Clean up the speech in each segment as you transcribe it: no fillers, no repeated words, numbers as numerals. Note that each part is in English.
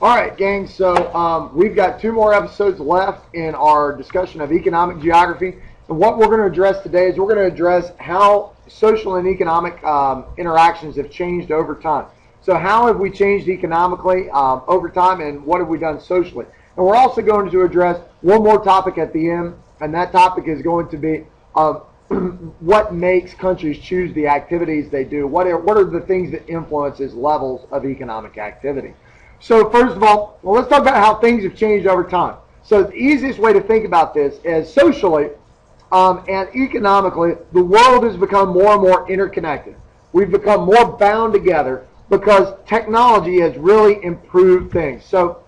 All right, gang, so we've got two more episodes left in our discussion of economic geography. And what we're going to address today is we're going to address how social and economic interactions have changed over time. So how have we changed economically over time, and what have we done socially? And we're also going to address one more topic at the end, and that topic is going to be what makes countries choose the activities they do. What are the things that influences levels of economic activity? So first of all, let's talk about how things have changed over time. So the easiest way to think about this is socially and economically, the world has become more and more interconnected. We've become more bound together because technology has really improved things. So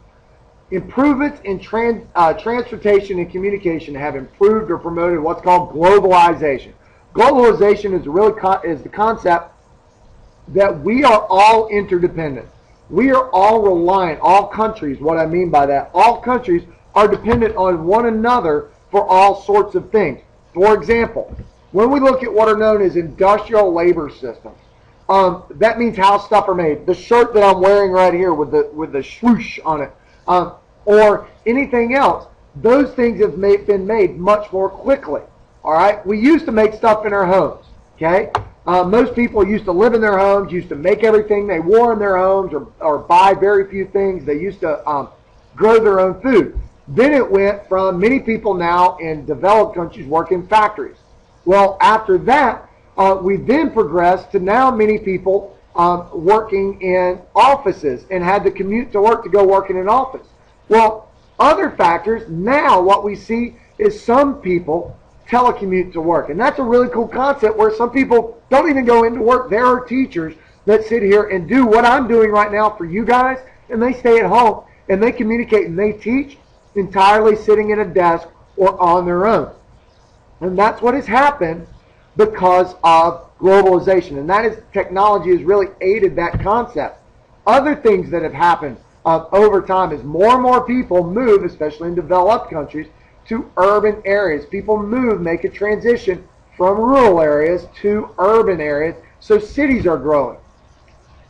improvements in transportation and communication have improved or promoted what's called globalization. Globalization is the concept that we are all interdependent. We are all reliant, all countries, what I mean by that, all countries are dependent on one another for all sorts of things. For example, when we look at what are known as industrial labor systems, that means how stuff are made. The shirt that I'm wearing right here with the swoosh on it, or anything else, those things have been made much more quickly. All right, we used to make stuff in our homes. Okay. Most people used to live in their homes, used to make everything they wore in their homes, or buy very few things. They used to grow their own food. Then it went from many people now in developed countries work in factories. Well, after that, we then progressed to now many people working in offices and had to commute to work to go work in an office. Well, other factors, now what we see is some people telecommute to work. And that's a really cool concept where some people don't even go into work. There are teachers that sit here and do what I'm doing right now for you guys, and they stay at home and they communicate and they teach entirely sitting at a desk or on their own. And that's what has happened because of globalization. And that is, technology has really aided that concept. Other things that have happened over time is more and more people move, especially in developed countries, to urban areas. People make a transition from rural areas to urban areas, so cities are growing.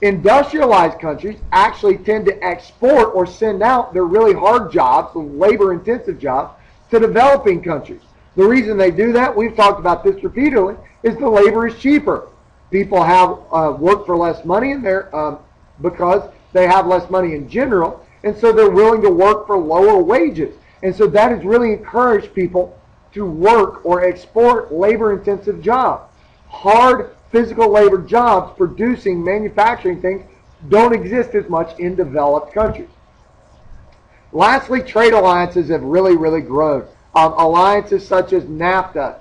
Industrialized countries actually tend to export or send out their really hard jobs, the labor-intensive jobs, to developing countries. The reason they do that, we've talked about this repeatedly, is the labor is cheaper. People have work for less money because they have less money in general, and so they're willing to work for lower wages. And so that has really encouraged people to work or export labor-intensive jobs. Hard physical labor jobs producing manufacturing things don't exist as much in developed countries. Lastly, trade alliances have really, really grown. Alliances such as NAFTA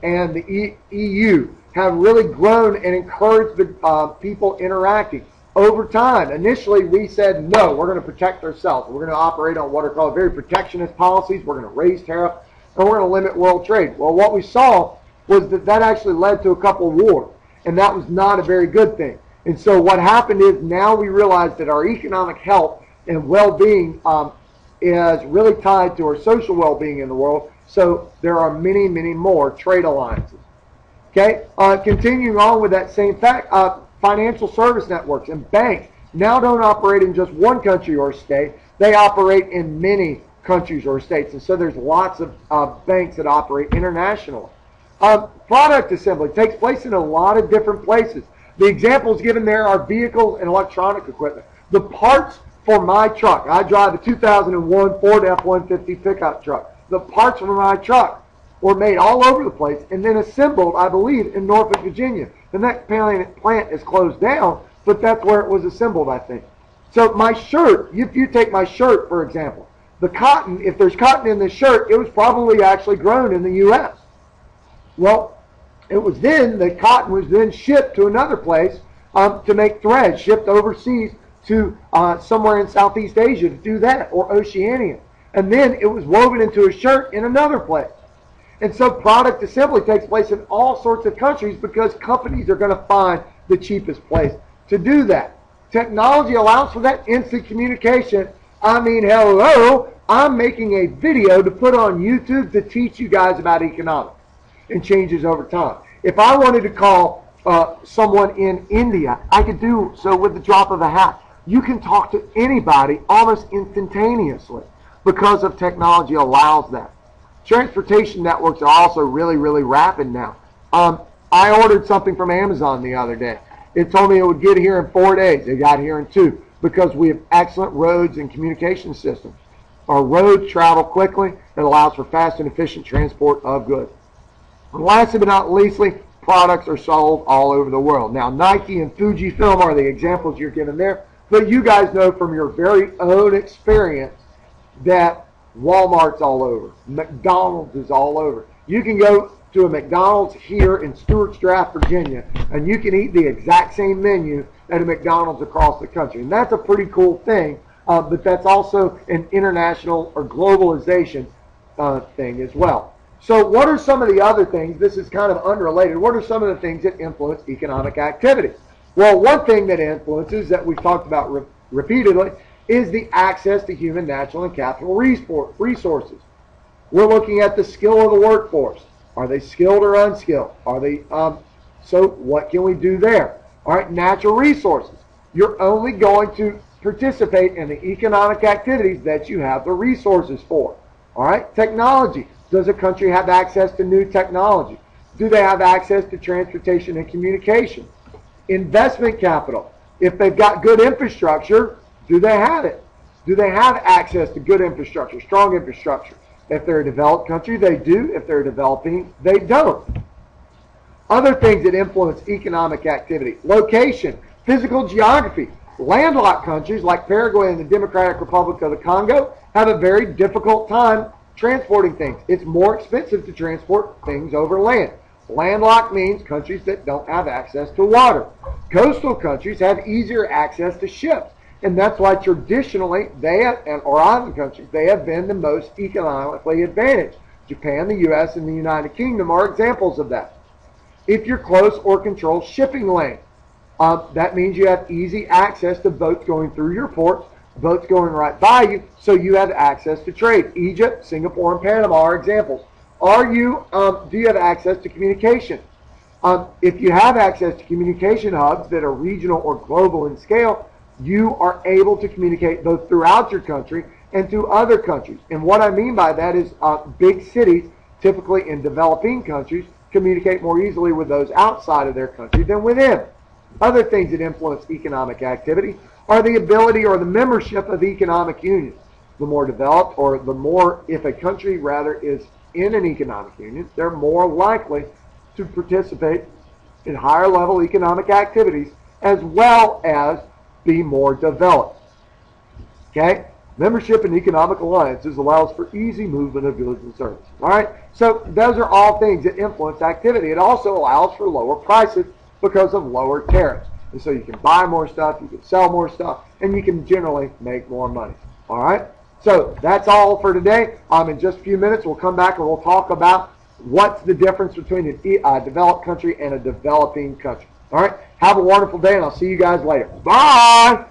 and the EU have really grown and encouraged the people interacting. Over time, initially we said, no, we're going to protect ourselves. We're going to operate on what are called very protectionist policies. We're going to raise tariffs, and we're going to limit world trade. Well, what we saw was that actually led to a couple of wars, and that was not a very good thing. And so what happened is now we realize that our economic health and well-being is really tied to our social well-being in the world, so there are many, many more trade alliances. Okay, continuing on with that same fact, financial service networks and banks now don't operate in just one country or state. They operate in many countries or states. And so there's lots of banks that operate internationally. Product assembly takes place in a lot of different places. The examples given there are vehicles and electronic equipment. The parts for my truck, I drive a 2001 Ford F-150 pickup truck. The parts for my truck were made all over the place and then assembled, I believe, in Norfolk, Virginia. And that plant is closed down, but that's where it was assembled, I think. So my shirt, if you take my shirt, for example, the cotton, if there's cotton in the shirt, it was probably actually grown in the U.S. Well, the cotton was then shipped to another place to make thread, shipped overseas to somewhere in Southeast Asia to do that, or Oceania. And then it was woven into a shirt in another place. And so product assembly takes place in all sorts of countries because companies are going to find the cheapest place to do that. Technology allows for that instant communication. I mean, hello, I'm making a video to put on YouTube to teach you guys about economics and changes over time. If I wanted to call someone in India, I could do so with the drop of a hat. You can talk to anybody almost instantaneously because of technology allows that. Transportation networks are also really, really rapid now. I ordered something from Amazon the other day. It told me it would get here in 4 days. It got here in 2 because we have excellent roads and communication systems. Our roads travel quickly. It allows for fast and efficient transport of goods. And lastly but not leastly, products are sold all over the world. Now, Nike and Fujifilm are the examples you're given there, but you guys know from your very own experience that Walmart's all over. McDonald's is all over. You can go to a McDonald's here in Stewart's Draft, Virginia, and you can eat the exact same menu at a McDonald's across the country. And that's a pretty cool thing, but that's also an international or globalization thing as well. So what are some of the other things? This is kind of unrelated. What are some of the things that influence economic activity? Well, one thing that influences that we've talked about repeatedly is the access to human, natural, and capital resources. We're looking at the skill of the workforce. Are they skilled or unskilled? Are they? So what can we do there? All right, natural resources. You're only going to participate in the economic activities that you have the resources for. All right, technology. Does a country have access to new technology? Do they have access to transportation and communication? Investment capital. If they've got good infrastructure, do they have it? Do they have access to good infrastructure, strong infrastructure? If they're a developed country, they do. If they're developing, they don't. Other things that influence economic activity. Location, physical geography. Landlocked countries like Paraguay and the Democratic Republic of the Congo have a very difficult time transporting things. It's more expensive to transport things over land. Landlocked means countries that don't have access to water. Coastal countries have easier access to ships. And that's why traditionally or island countries, they have been the most economically advantaged. Japan, the U.S., and the United Kingdom are examples of that. If you're close or control shipping lanes, that means you have easy access to boats going through your ports, boats going right by you, so you have access to trade. Egypt, Singapore, and Panama are examples. Do you have access to communication? If you have access to communication hubs that are regional or global in scale, you are able to communicate both throughout your country and to other countries. And what I mean by that is big cities, typically in developing countries, communicate more easily with those outside of their country than within. Other things that influence economic activity are the ability or the membership of economic unions. The more developed, or the more, if a country rather is in an economic union, they're more likely to participate in higher level economic activities as well as be more developed. Okay? Membership in economic alliances allows for easy movement of goods and services. All right? So those are all things that influence activity. It also allows for lower prices because of lower tariffs. And so you can buy more stuff, you can sell more stuff, and you can generally make more money. All right? So that's all for today. In just a few minutes, we'll come back and we'll talk about what's the difference between a developed country and a developing country. All right? Have a wonderful day, and I'll see you guys later. Bye!